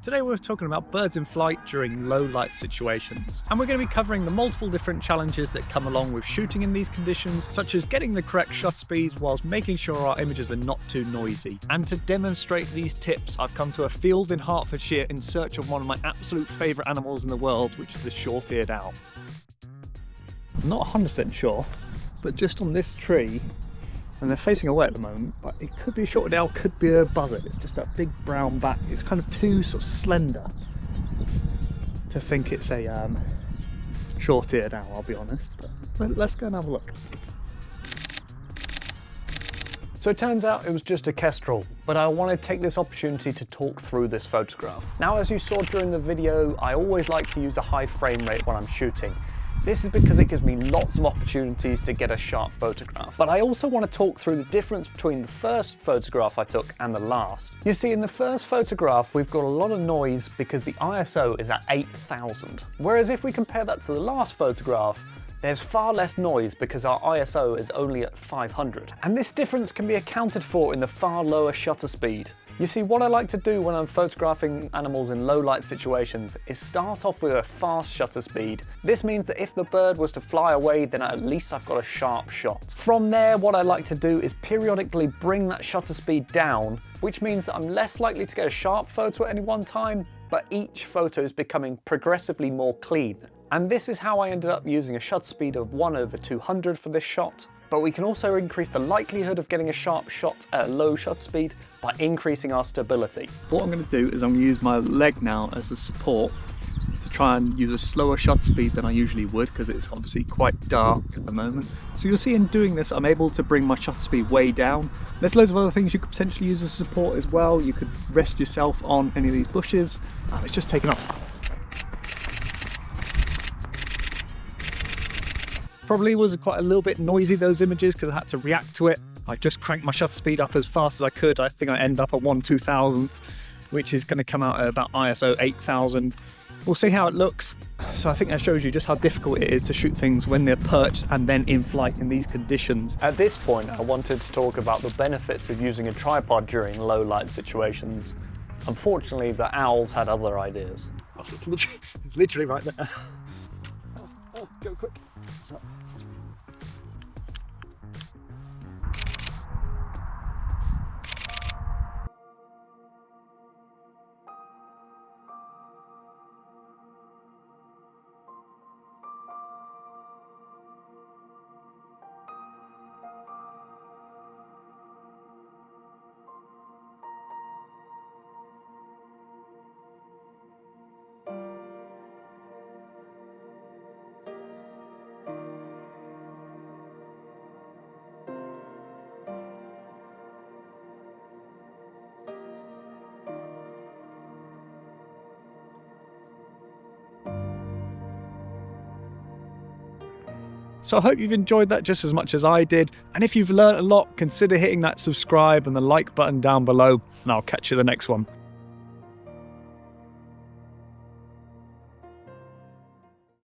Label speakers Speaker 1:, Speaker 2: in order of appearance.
Speaker 1: Today we're talking about birds in flight during low light situations, and we're going to be covering the multiple different challenges that come along with shooting in these conditions, such as getting the correct shutter speeds whilst making sure our images are not too noisy. And to demonstrate these tips, I've come to a field in Hertfordshire in search of one of my absolute favourite animals in the world, which is the short-eared owl. I'm not 100% sure, but just on this tree, and they're facing away at the moment, but it could be a short-eared owl, could be a buzzard. It's just that big brown back. It's kind of too sort of slender to think it's a short-eared owl, I'll be honest. But let's go and have a look. So it turns out it was just a kestrel, but I want to take this opportunity to talk through this photograph. Now, as you saw during the video, I always like to use a high frame rate when I'm shooting. This is because it gives me lots of opportunities to get a sharp photograph. But I also want to talk through the difference between the first photograph I took and the last. You see, in the first photograph, we've got a lot of noise because the ISO is at 8000. Whereas if we compare that to the last photograph, there's far less noise because our ISO is only at 500. And this difference can be accounted for in the far lower shutter speed. You see, what I like to do when I'm photographing animals in low light situations is start off with a fast shutter speed. This means that if the bird was to fly away, then at least I've got a sharp shot. From there, what I like to do is periodically bring that shutter speed down, which means that I'm less likely to get a sharp photo at any one time, but each photo is becoming progressively more clean. And this is how I ended up using a shutter speed of 1/200 for this shot. But we can also increase the likelihood of getting a sharp shot at a low shutter speed by increasing our stability. What I'm going to do is I'm going to use my leg now as a support to try and use a slower shutter speed than I usually would, because it's obviously quite dark at the moment. So you'll see in doing this, I'm able to bring my shutter speed way down. There's loads of other things you could potentially use as support as well. You could rest yourself on any of these bushes. It's just taken off. Probably was quite a little bit noisy, those images, because I had to react to it. I just cranked my shutter speed up as fast as I could. I think I end up at 1/2000th, which is going to come out at about ISO 8000. We'll see how it looks. So I think that shows you just how difficult it is to shoot things when they're perched and then in flight in these conditions. At this point, I wanted to talk about the benefits of using a tripod during low light situations. Unfortunately, the owls had other ideas. It's literally right there. Oh, go quick. What's up? So I hope you've enjoyed that just as much as I did. And if you've learned a lot, consider hitting that subscribe and the like button down below, and I'll catch you in the next one.